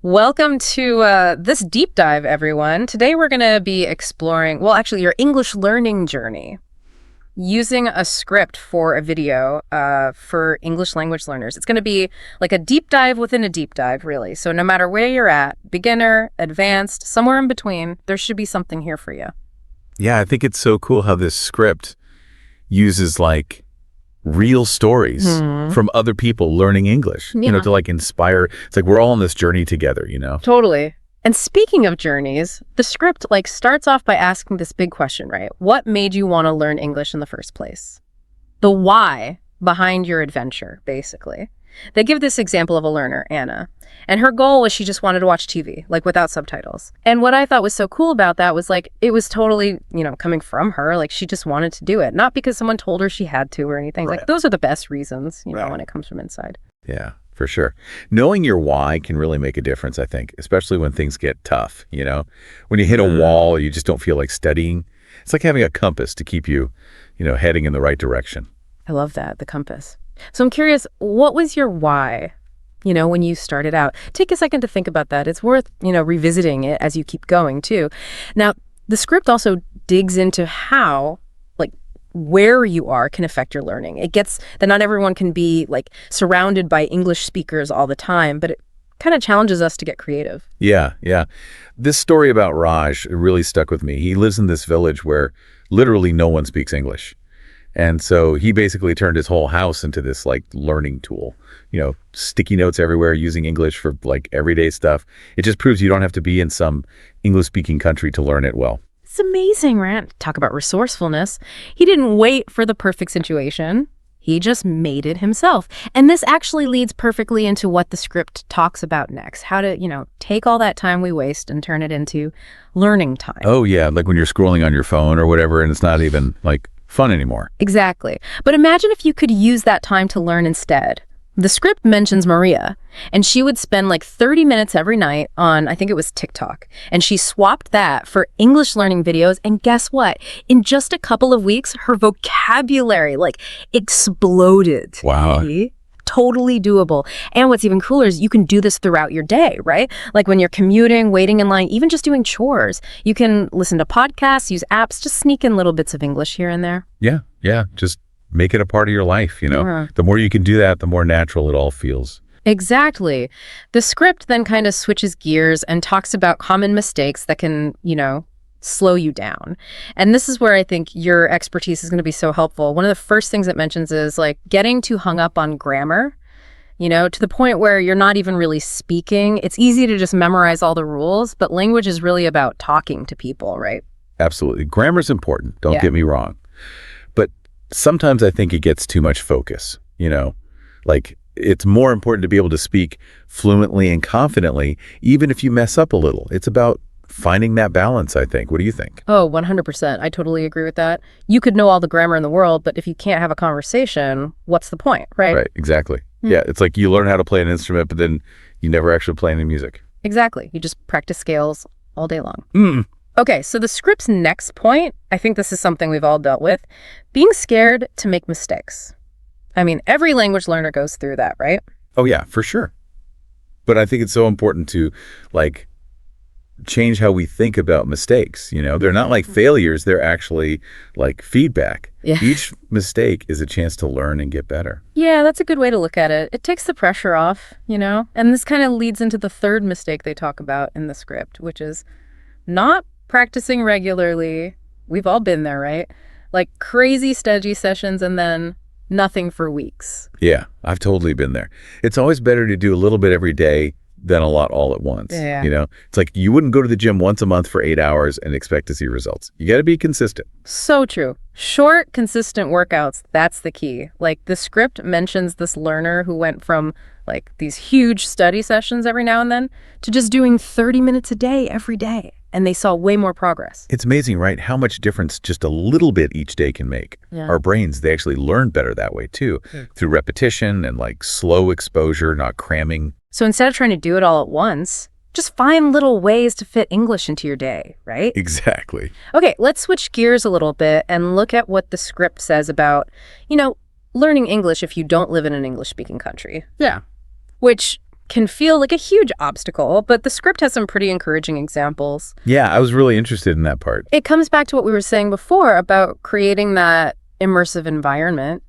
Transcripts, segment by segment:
Welcome to this deep dive, everyone. Today we're going to be exploring, well, actually, your English learning journey using a script for a video for English language learners. It's going to be like a deep dive within a deep dive, really. So no matter where you're at, beginner, advanced, somewhere in between, there should be something here for you. Yeah, I think it's so cool how this script uses like real stories from other people learning English, to like inspire. It's like we're all on this journey together, Totally. And speaking of journeys, the script starts off by asking this big question, right? What made you want to learn English in the first place? The why behind your adventure, basically. They give this example of a learner, Anna, and her goal was she just wanted to watch TV, without subtitles. And what I thought was so cool about that was it was totally, coming from her, she just wanted to do it, not because someone told her she had to or anything. Right. Those are the best reasons, Right. when it comes from inside. Yeah, for sure. Knowing your why can really make a difference, I think, especially when things get tough, When you hit a wall, you just don't feel like studying. It's like having a compass to keep you, heading in the right direction. I love that, the compass. So I'm curious, what was your why, when you started out? Take a second to think about that. It's worth, revisiting it as you keep going, too. Now, the script also digs into how, where you are can affect your learning. It gets that not everyone can be, surrounded by English speakers all the time, but it kind of challenges us to get creative. Yeah. This story about Raj really stuck with me. He lives in this village where literally no one speaks English. And so he basically turned his whole house into this learning tool, sticky notes everywhere using English for everyday stuff. It just proves you don't have to be in some English speaking country to learn it well. It's amazing, right? Talk about resourcefulness. He didn't wait for the perfect situation. He just made it himself. And this actually leads perfectly into what the script talks about next. How to, take all that time we waste and turn it into learning time. Oh, yeah. Like when you're scrolling on your phone or whatever, and it's not even fun anymore. Exactly. But imagine if you could use that time to learn instead. The script mentions Maria, and she would spend 30 minutes every night on, I think it was TikTok, and she swapped that for English learning videos, and guess what? In just a couple of weeks, her vocabulary, exploded. Wow. See? Totally doable. And what's even cooler is you can do this throughout your day, right? When you're commuting, waiting in line, even just doing chores. You can listen to podcasts, use apps, just sneak in little bits of English here and there. Yeah. Just make it a part of your life, The more you can do that, the more natural it all feels. Exactly. The script then kind of switches gears and talks about common mistakes that can, slow you down. And this is where I think your expertise is going to be so helpful. One of the first things it mentions is getting too hung up on grammar, to the point where you're not even really speaking. It's easy to just memorize all the rules, but language is really about talking to people, right? Absolutely. Grammar's important. Don't get me wrong. But sometimes I think it gets too much focus, it's more important to be able to speak fluently and confidently, even if you mess up a little. It's about finding that balance, I think. What do you think? Oh, 100%. I totally agree with that. You could know all the grammar in the world, but if you can't have a conversation, what's the point, right? Right, exactly. Yeah, it's like you learn how to play an instrument, but then you never actually play any music. Exactly. You just practice scales all day long. Okay, so the script's next point, I think this is something we've all dealt with, being scared to make mistakes. I mean, every language learner goes through that, right? Oh, yeah, for sure. But I think it's so important to, change how we think about mistakes. They're not failures. They're actually feedback. Yeah. Each mistake is a chance to learn and get better. Yeah, that's a good way to look at it. It takes the pressure off, And this kind of leads into the third mistake they talk about in the script, which is not practicing regularly. We've all been there, right? Crazy study sessions and then nothing for weeks. Yeah, I've totally been there. It's always better to do a little bit every day than a lot all at once. Yeah. It's you wouldn't go to the gym once a month for 8 hours and expect to see results. You got to be consistent. So true. Short, consistent workouts, that's the key. The script mentions this learner who went from these huge study sessions every now and then to just doing 30 minutes a day every day. And they saw way more progress. It's amazing, right? How much difference just a little bit each day can make. Yeah. Our brains, they actually learn better that way too, through repetition and slow exposure, not cramming. So instead of trying to do it all at once, just find little ways to fit English into your day, right? Exactly. Okay, let's switch gears a little bit and look at what the script says about, learning English if you don't live in an English-speaking country. Yeah. Which can feel like a huge obstacle, but the script has some pretty encouraging examples. Yeah, I was really interested in that part. It comes back to what we were saying before about creating that immersive environment,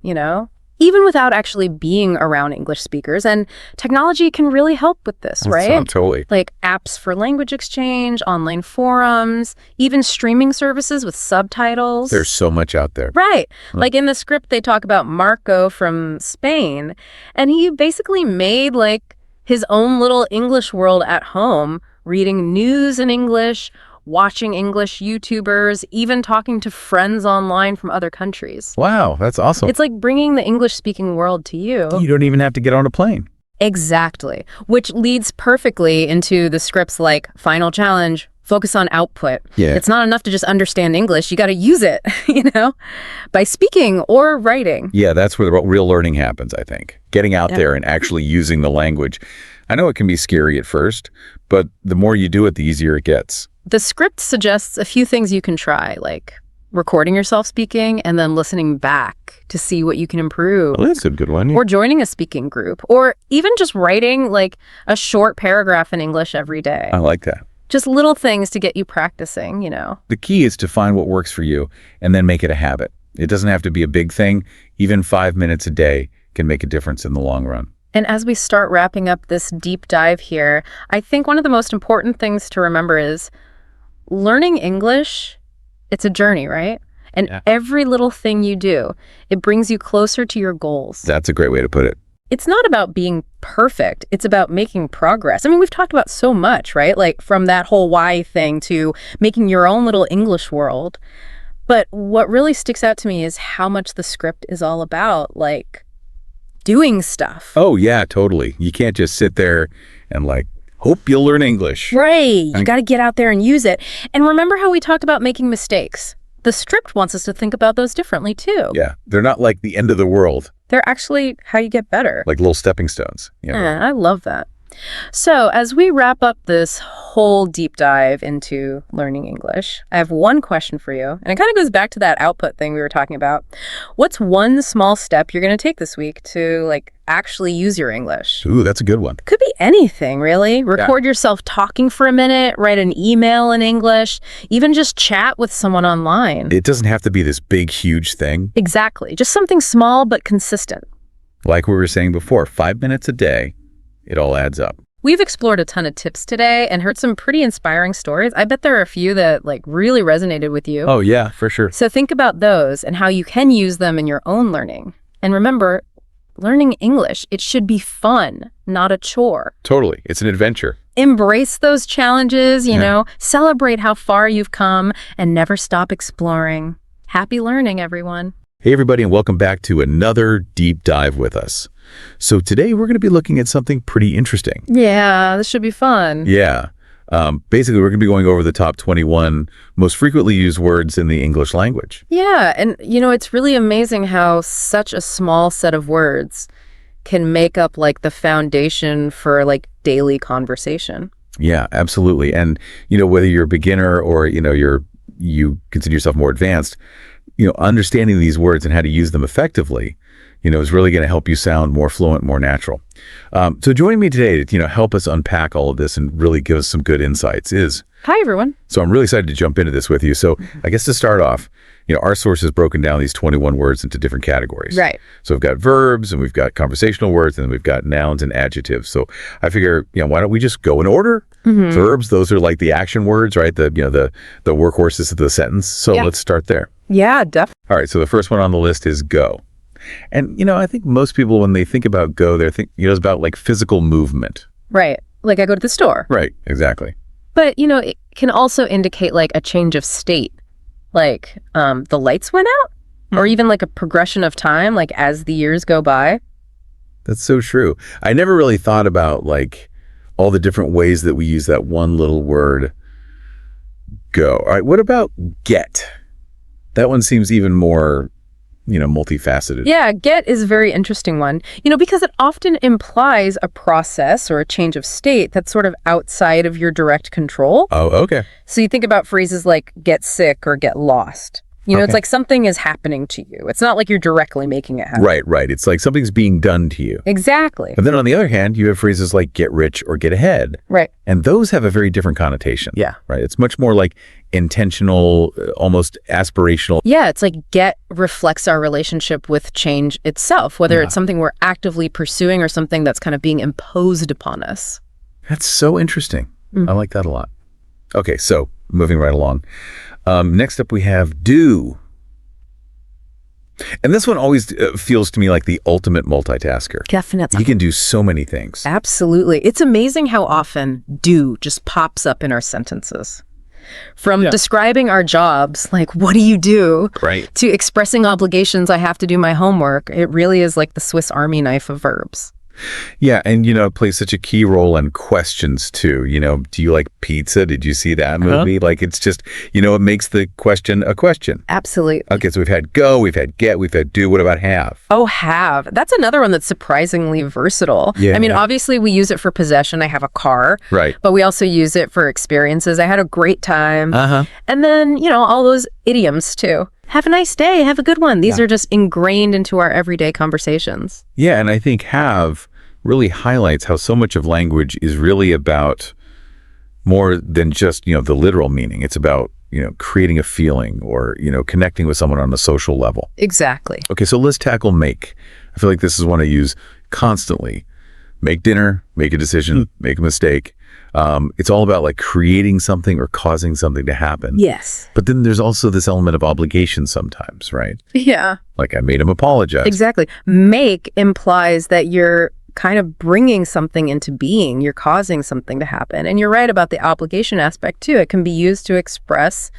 even without actually being around English speakers. And technology can really help with this, right? Totally. Like apps for language exchange, online forums, even streaming services with subtitles. There's so much out there. Right. Like in the script, they talk about Marco from Spain, and he basically made like his own little English world at home, reading news in English, watching English YouTubers, even talking to friends online from other countries. Wow, that's awesome. It's like bringing the English-speaking world to you. You don't even have to get on a plane. Exactly. Which leads perfectly into the scripts like Final Challenge, focus on output. Yeah. It's not enough to just understand English. You got to use it, by speaking or writing. Yeah, that's where the real learning happens, I think. Getting out there and actually using the language. I know it can be scary at first, but the more you do it, the easier it gets. The script suggests a few things you can try, like recording yourself speaking and then listening back to see what you can improve. Well, that's a good one. Or joining a speaking group, or even just writing like a short paragraph in English every day. I like that. Just little things to get you practicing, The key is to find what works for you and then make it a habit. It doesn't have to be a big thing. Even 5 minutes a day can make a difference in the long run. And as we start wrapping up this deep dive here, I think one of the most important things to remember is learning English, it's a journey, right? And every little thing you do, it brings you closer to your goals. That's a great way to put it. It's not about being perfect. It's about making progress. I mean, we've talked about so much, right? Like from that whole why thing to making your own little English world. But what really sticks out to me is how much the script is all about, like, doing stuff. Oh, yeah, totally. You can't just sit there and hope you'll learn English. Right. You got to get out there and use it. And remember how we talked about making mistakes? The script wants us to think about those differently, too. Yeah. They're not like the end of the world. They're actually how you get better. Like little stepping stones. I love that. So as we wrap up this whole deep dive into learning English, I have one question for you. And it kind of goes back to that output thing we were talking about. What's one small step you're going to take this week to actually use your English? Ooh, that's a good one. Could be anything, really. Record yourself talking for a minute, write an email in English, even just chat with someone online. It doesn't have to be this big, huge thing. Exactly. Just something small but consistent. Like we were saying before, 5 minutes a day. It all adds up. We've explored a ton of tips today and heard some pretty inspiring stories. I bet there are a few that really resonated with you. Oh, yeah, for sure. So think about those and how you can use them in your own learning. And remember, learning English, it should be fun, not a chore. Totally. It's an adventure. Embrace those challenges, celebrate how far you've come and never stop exploring. Happy learning, everyone. Hey, everybody, and welcome back to another deep dive with us. So today we're going to be looking at something pretty interesting. Yeah, this should be fun. Yeah. Basically, we're going to be going over the top 21 most frequently used words in the English language. Yeah, and it's really amazing how such a small set of words can make up the foundation for daily conversation. Yeah, absolutely. And whether you're a beginner or you consider yourself more advanced, understanding these words and how to use them effectively, is really going to help you sound more fluent, more natural. So joining me today to, help us unpack all of this and really give us some good insights is... Hi, everyone. So I'm really excited to jump into this with you. So I guess to start off, our source has broken down these 21 words into different categories. Right. So we've got verbs and we've got conversational words and then we've got nouns and adjectives. So I figure, why don't we just go in order? Mm-hmm. Verbs, those are like the action words, right? The workhorses of the sentence. So let's start there. Yeah, definitely. All right. So the first one on the list is go. And, I think most people, when they think about go, they're thinking, it's about physical movement. Right. Like I go to the store. Right. Exactly. But, it can also indicate a change of state. The lights went out or even a progression of time, as the years go by. That's so true. I never really thought about all the different ways that we use that one little word go. All right. What about get? That one seems even more multifaceted. Yeah, get is a very interesting one, because it often implies a process or a change of state that's sort of outside of your direct control. Oh, okay. So you think about phrases like get sick or get lost. It's like something is happening to you. It's not like you're directly making it happen. Right. It's like something's being done to you. Exactly. And then on the other hand, you have phrases like get rich or get ahead. Right. And those have a very different connotation. Yeah. Right. It's much more like intentional, almost aspirational. Yeah, it's like get reflects our relationship with change itself, whether it's something we're actively pursuing or something that's kind of being imposed upon us. That's so interesting. I like that a lot. Okay, so moving right along. Next up we have do. And this one always feels to me like the ultimate multitasker. Definitely. He can do so many things. Absolutely. It's amazing how often do just pops up in our sentences. From describing our jobs, like, what do you do? Right. To expressing obligations, I have to do my homework. It really is like the Swiss Army knife of verbs. Yeah, and it plays such a key role in questions too. Do you like pizza? Did you see that movie? Like it's just, it makes the question a question. Absolutely. Okay, so we've had go, we've had get, we've had do. What about have? Oh, have. That's another one that's surprisingly versatile. Yeah. I mean, obviously we use it for possession. I have a car. Right. But we also use it for experiences. I had a great time. And then, all those idioms too. Have a nice day. Have a good one. These are just ingrained into our everyday conversations. Yeah, and I think have really highlights how so much of language is really about more than just, the literal meaning. It's about, creating a feeling or, connecting with someone on a social level. Exactly. Okay, so let's tackle make. I feel like this is one I use constantly. Make dinner, make a decision, make a mistake. It's all about like creating something or causing something to happen. Yes. But then there's also this element of obligation sometimes, right? Yeah. Like I made him apologize. Exactly. Make implies that you're kind of bringing something into being. You're causing something to happen. And you're right about the obligation aspect too. It can be used to express,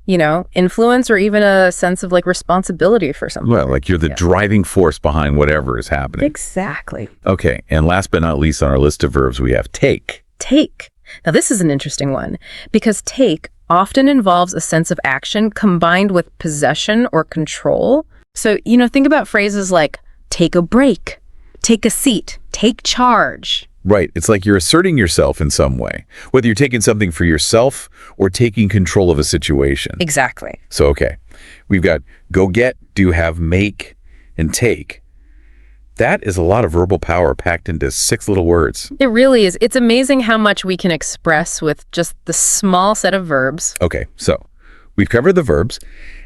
influence or even a sense of like responsibility for something. Well, like you're the driving force behind whatever is happening. Exactly. Okay. And last but not least on our list of verbs, we have take. Take. Now, this is an interesting one because take often involves a sense of action combined with possession or control. So, think about phrases like take a break, take a seat, take charge. Right. It's like you're asserting yourself in some way, whether you're taking something for yourself or taking control of a situation. Exactly. So, okay, we've got go get, do, have, make, and take. That is a lot of verbal power packed into 6 little words. It really is. It's amazing how much we can express with just the small set of verbs. Okay, so we've covered the verbs.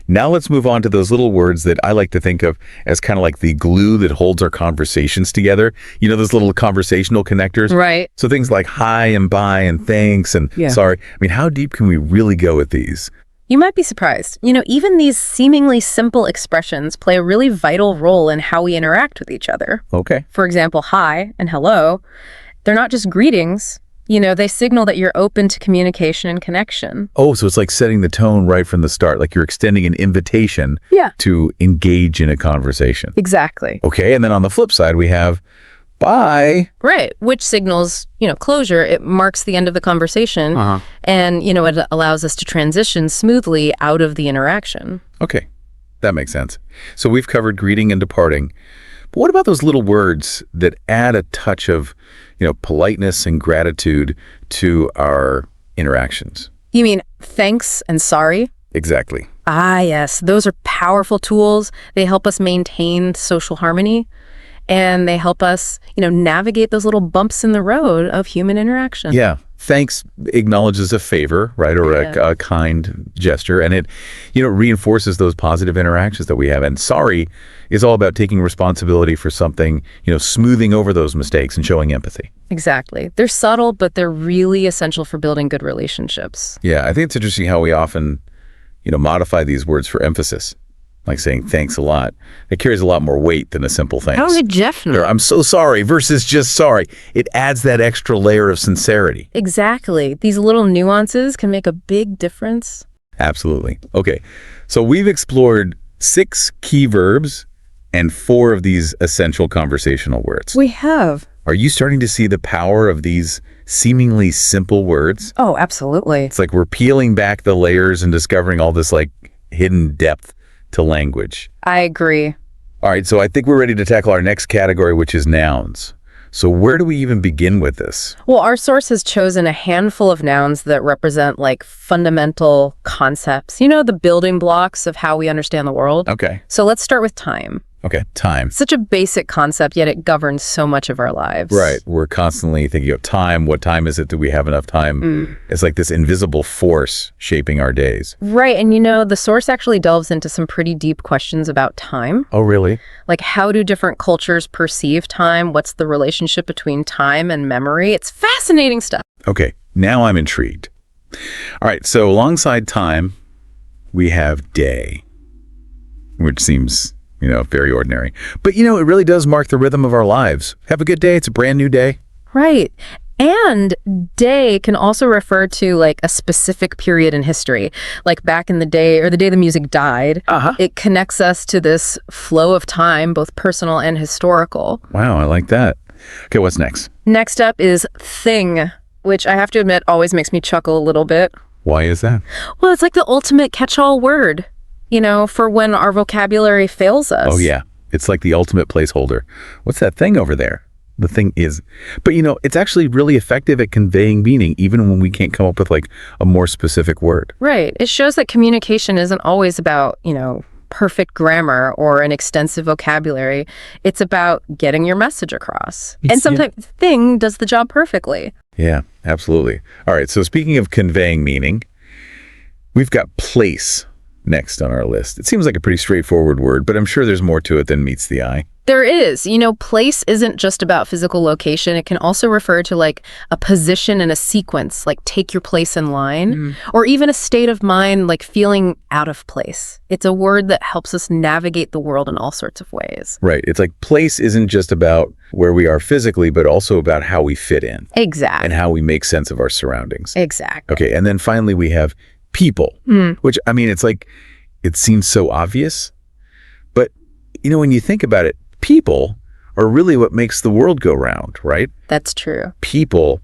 Now let's move on to those little words that I like to think of as kind of like the glue that holds our conversations together. Those little conversational connectors? Right. So things like hi and bye and thanks and sorry. I mean, how deep can we really go with these? You might be surprised. Even these seemingly simple expressions play a really vital role in how we interact with each other. Okay. For example, hi and hello, they're not just greetings. They signal that you're open to communication and connection. Oh, so it's like setting the tone right from the start, like you're extending an invitation to engage in a conversation. Exactly. Okay, and then on the flip side, we have bye. Right, which signals, closure. It marks the end of the conversation. And, it allows us to transition smoothly out of the interaction. Okay, that makes sense. So we've covered greeting and departing. But what about those little words that add a touch of, politeness and gratitude to our interactions? You mean thanks and sorry? Exactly. Ah, yes. Those are powerful tools. They help us maintain social harmony. And they help us, navigate those little bumps in the road of human interaction. Yeah. Thanks acknowledges a favor, right, or a kind gesture, and it, reinforces those positive interactions that we have. And sorry is all about taking responsibility for something, smoothing over those mistakes and showing empathy. Exactly. They're subtle, but they're really essential for building good relationships. Yeah, I think it's interesting how we often, modify these words for emphasis. Like saying thanks a lot. It carries a lot more weight than a simple thanks. Oh, definitely. Or I'm so sorry versus just sorry. It adds that extra layer of sincerity. Exactly. These little nuances can make a big difference. Absolutely. Okay. So we've explored 6 key verbs and 4 of these essential conversational words. We have. Are you starting to see the power of these seemingly simple words? Oh, absolutely. It's like we're peeling back the layers and discovering all this like hidden depth to language. I agree. All right, so I think we're ready to tackle our next category, which is nouns. So where do we even begin with this? Well, our source has chosen a handful of nouns that represent like fundamental concepts, the building blocks of how we understand the world. Okay. So let's start with time. Okay, time. Such a basic concept, yet it governs so much of our lives. Right. We're constantly thinking of time. What time is it? Do we have enough time? It's like this invisible force shaping our days. Right. And the source actually delves into some pretty deep questions about time. Oh, really? Like, how do different cultures perceive time? What's the relationship between time and memory? It's fascinating stuff. Okay, now I'm intrigued. All right, so alongside time, we have day, which seems, very ordinary. But, it really does mark the rhythm of our lives. Have a good day. It's a brand new day. Right. And day can also refer to like a specific period in history, like back in the day or the day the music died. It connects us to this flow of time, both personal and historical. Wow, I like that. Okay, what's next? Next up is thing, which I have to admit always makes me chuckle a little bit. Why is that? Well, it's like the ultimate catch-all word, for when our vocabulary fails us. Oh, yeah. It's like the ultimate placeholder. What's that thing over there? The thing is. But, it's actually really effective at conveying meaning, even when we can't come up with, like, a more specific word. Right. It shows that communication isn't always about, perfect grammar or an extensive vocabulary. It's about getting your message across. And sometimes thing does the job perfectly. Yeah, absolutely. All right, so speaking of conveying meaning, we've got place next on our list. It seems like a pretty straightforward word, but I'm sure there's more to it than meets the eye. There is. Place isn't just about physical location. It can also refer to like a position in a sequence, like take your place in line, or even a state of mind, like feeling out of place. It's a word that helps us navigate the world in all sorts of ways. Right. It's like place isn't just about where we are physically, but also about how we fit in. Exactly. And how we make sense of our surroundings. Exactly. Okay. And then finally, we have people, which, it's like, it seems so obvious. But, when you think about it, people are really what makes the world go round, right? That's true. People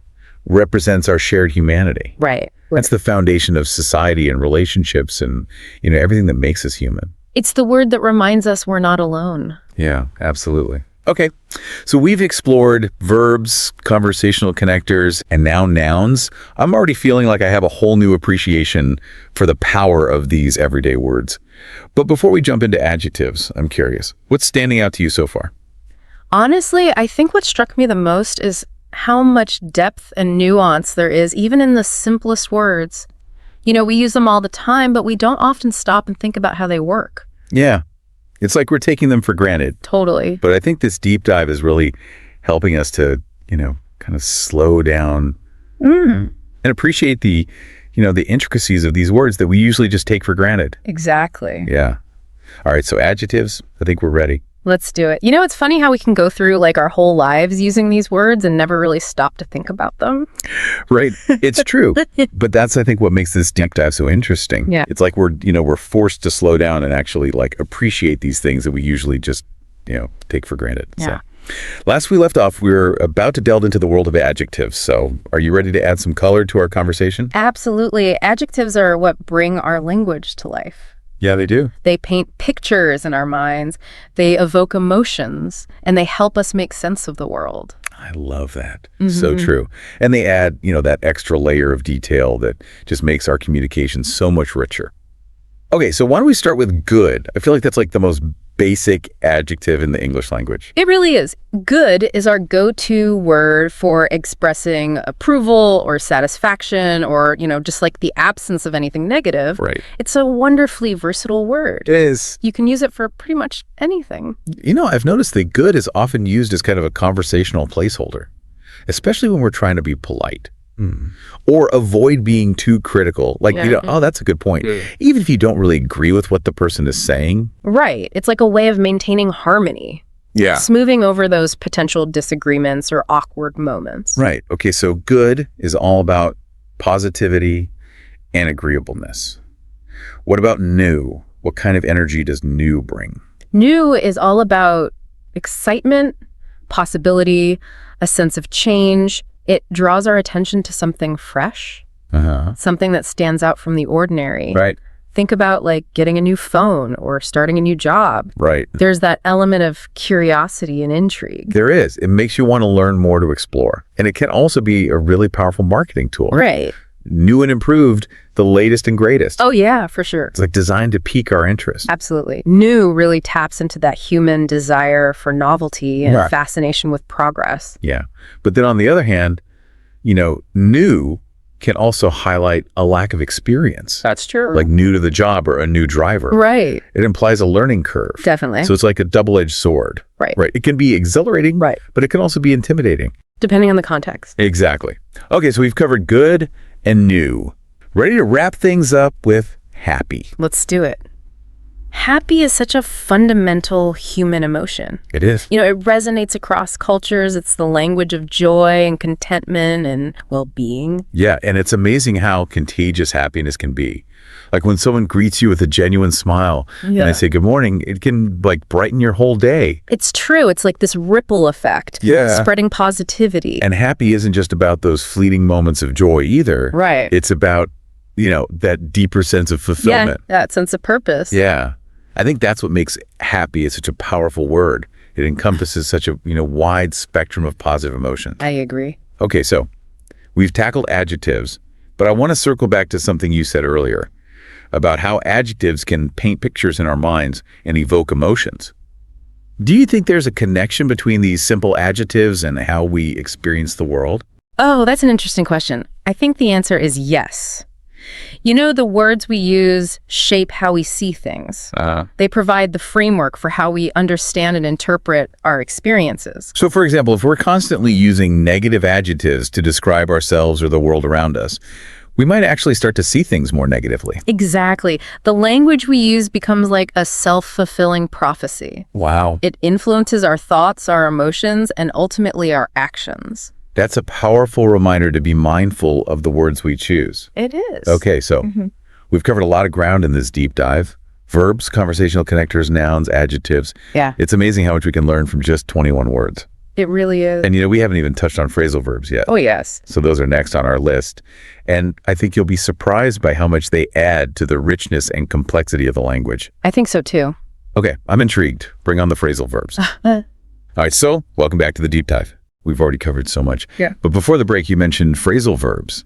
represents our shared humanity. Right. That's the foundation of society and relationships and, everything that makes us human. It's the word that reminds us we're not alone. Yeah, absolutely. Okay, so we've explored verbs, conversational connectors, and now nouns. I'm already feeling like I have a whole new appreciation for the power of these everyday words. But before we jump into adjectives, I'm curious, what's standing out to you so far? Honestly, I think what struck me the most is how much depth and nuance there is, even in the simplest words. We use them all the time, but we don't often stop and think about how they work. Yeah. It's like we're taking them for granted. Totally. But I think this deep dive is really helping us to, kind of slow down and appreciate the, the intricacies of these words that we usually just take for granted. Exactly. Yeah. All right. So adjectives, I think we're ready. Let's do it. It's funny how we can go through like our whole lives using these words and never really stop to think about them. Right. It's true. But that's, I think, what makes this deep dive so interesting. Yeah. It's like we're forced to slow down and actually like appreciate these things that we usually just, take for granted. Yeah. So last we left off, we were about to delve into the world of adjectives. So are you ready to add some color to our conversation? Absolutely. Adjectives are what bring our language to life. Yeah, they do. They paint pictures in our minds, they evoke emotions, and they help us make sense of the world. I love that. So true. And they add, that extra layer of detail that just makes our communication so much richer. Okay, so why don't we start with good? I feel like that's like the most basic adjective in the English language. It really is. Good is our go-to word for expressing approval or satisfaction or, just like the absence of anything negative. Right. It's a wonderfully versatile word. It is. You can use it for pretty much anything. I've noticed that good is often used as kind of a conversational placeholder, especially when we're trying to be polite. Or avoid being too critical. Like, oh, that's a good point. Even if you don't really agree with what the person is saying. Right. It's like a way of maintaining harmony. Yeah. Smoothing over those potential disagreements or awkward moments. Right. Okay, so good is all about positivity and agreeableness. What about new? What kind of energy does new bring? New is all about excitement, possibility, a sense of change. It draws our attention to something fresh, something that stands out from the ordinary. Right. Think about like getting a new phone or starting a new job. Right. There's that element of curiosity and intrigue. There is. It makes you want to learn more to explore. And it can also be a really powerful marketing tool. Right. New and improved, the latest and greatest. Oh, yeah, for sure. It's like designed to pique our interest. Absolutely. New really taps into that human desire for novelty and Right. fascination with progress. Yeah. But then on the other hand, new can also highlight a lack of experience. That's true. Like new to the job or a new driver. Right. It implies a learning curve. Definitely. So it's like a double-edged sword. Right. Right. It can be exhilarating, Right. but it can also be intimidating. Depending on the context. Exactly. Okay, so we've covered good and new. Ready to wrap things up with happy. Let's do it. Happy is such a fundamental human emotion. It is. It resonates across cultures. It's the language of joy and contentment and well-being. Yeah, and it's amazing how contagious happiness can be. Like when someone greets you with a genuine smile and I say good morning, it can like brighten your whole day. It's true. It's like this ripple effect. Yeah. Spreading positivity. And happy isn't just about those fleeting moments of joy either. Right. It's about, that deeper sense of fulfillment. Yeah, that sense of purpose. Yeah. I think that's what makes happy such a powerful word. It encompasses such a, wide spectrum of positive emotions. I agree. Okay, so we've tackled adjectives, but I want to circle back to something you said earlier about how adjectives can paint pictures in our minds and evoke emotions. Do you think there's a connection between these simple adjectives and how we experience the world? Oh, that's an interesting question. I think the answer is yes. The words we use shape how we see things. They provide the framework for how we understand and interpret our experiences. So, for example, if we're constantly using negative adjectives to describe ourselves or the world around us, we might actually start to see things more negatively. Exactly. The language we use becomes like a self-fulfilling prophecy. Wow. It influences our thoughts, our emotions, and ultimately our actions. That's a powerful reminder to be mindful of the words we choose. It is. Okay, so we've covered a lot of ground in this deep dive. Verbs, conversational connectors, nouns, adjectives. Yeah. It's amazing how much we can learn from just 21 words. It really is. And we haven't even touched on phrasal verbs yet. Oh, yes. So those are next on our list. And I think you'll be surprised by how much they add to the richness and complexity of the language. I think so too. Okay, I'm intrigued. Bring on the phrasal verbs. All right, so welcome back to the deep dive. We've already covered so much. Yeah. But before the break, you mentioned phrasal verbs.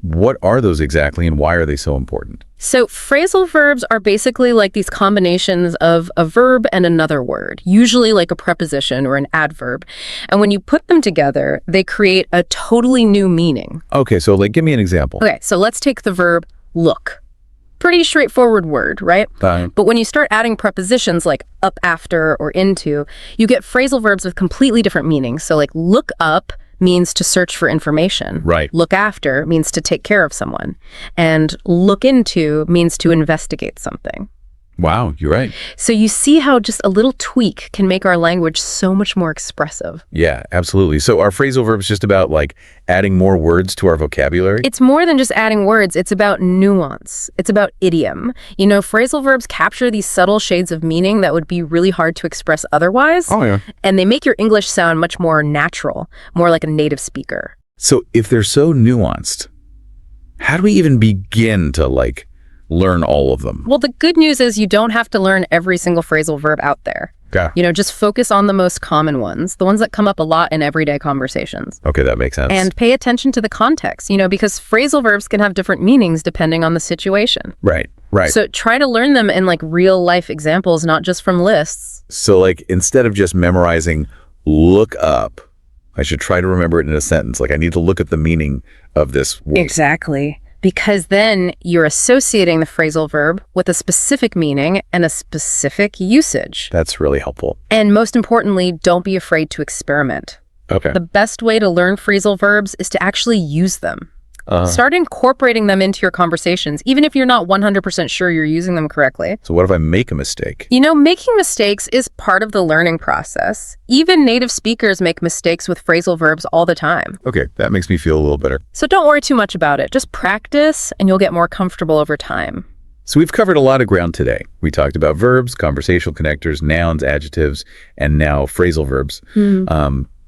What are those exactly and why are they so important? So phrasal verbs are basically like these combinations of a verb and another word, usually like a preposition or an adverb. And when you put them together, they create a totally new meaning. Okay, so give me an example. Okay, so let's take the verb look. Pretty straightforward word, right? But when you start adding prepositions like up after or into, you get phrasal verbs with completely different meanings. So like look up means to search for information. Right. Look after means to take care of someone. And look into means to investigate something. Wow, you're right. So you see how just a little tweak can make our language so much more expressive. Yeah, absolutely. So are phrasal verbs just about adding more words to our vocabulary? It's more than just adding words. It's about nuance. It's about idiom. Phrasal verbs capture these subtle shades of meaning that would be really hard to express otherwise. Oh, yeah. And they make your English sound much more natural, more like a native speaker. So if they're so nuanced, how do we even begin to learn all of them? Well, the good news is you don't have to learn every single phrasal verb out there. Yeah. Just focus on the most common ones, the ones that come up a lot in everyday conversations. Okay, that makes sense. And pay attention to the context, because phrasal verbs can have different meanings depending on the situation. Right. So try to learn them in real life examples, not just from lists. So instead of just memorizing look up, I should try to remember it in a sentence. I need to look at the meaning of this word. Exactly. Because then you're associating the phrasal verb with a specific meaning and a specific usage. That's really helpful. And most importantly, don't be afraid to experiment. Okay. The best way to learn phrasal verbs is to actually use them. Start incorporating them into your conversations, even if you're not 100% sure you're using them correctly. So what if I make a mistake? Making mistakes is part of the learning process. Even native speakers make mistakes with phrasal verbs all the time. Okay, that makes me feel a little better. So don't worry too much about it. Just practice and you'll get more comfortable over time. So we've covered a lot of ground today. We talked about verbs, conversational connectors, nouns, adjectives, and now phrasal verbs.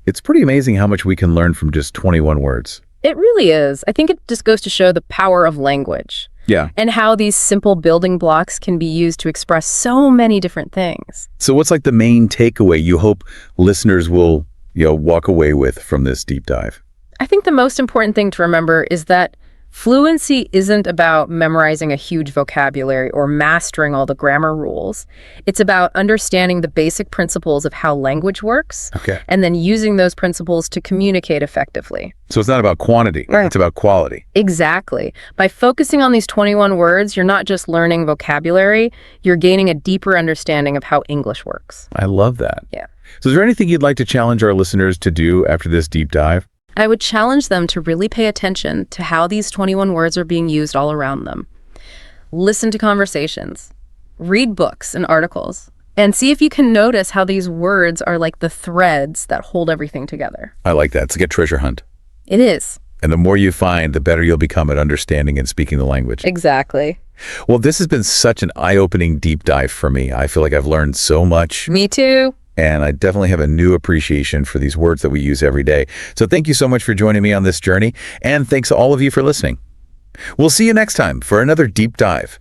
It's pretty amazing how much we can learn from just 21 words. It really is. I think it just goes to show the power of language. Yeah. and how these simple building blocks can be used to express so many different things. So what's like the main takeaway you hope listeners will, walk away with from this deep dive? I think the most important thing to remember is that fluency isn't about memorizing a huge vocabulary or mastering all the grammar rules. It's about understanding the basic principles of how language works Okay. and then using those principles to communicate effectively. So it's not about quantity, Right. It's about quality. Exactly. By focusing on these 21 words, you're not just learning vocabulary, you're gaining a deeper understanding of how English works. I love that. Yeah. So is there anything you'd like to challenge our listeners to do after this deep dive? I would challenge them to really pay attention to how these 21 words are being used all around them. Listen to conversations, read books and articles, and see if you can notice how these words are like the threads that hold everything together. I like that. It's like a treasure hunt. It is. And the more you find, the better you'll become at understanding and speaking the language. Exactly. Well, this has been such an eye-opening deep dive for me. I feel like I've learned so much. Me too. And I definitely have a new appreciation for these words that we use every day. So thank you so much for joining me on this journey. And thanks to all of you for listening. We'll see you next time for another deep dive.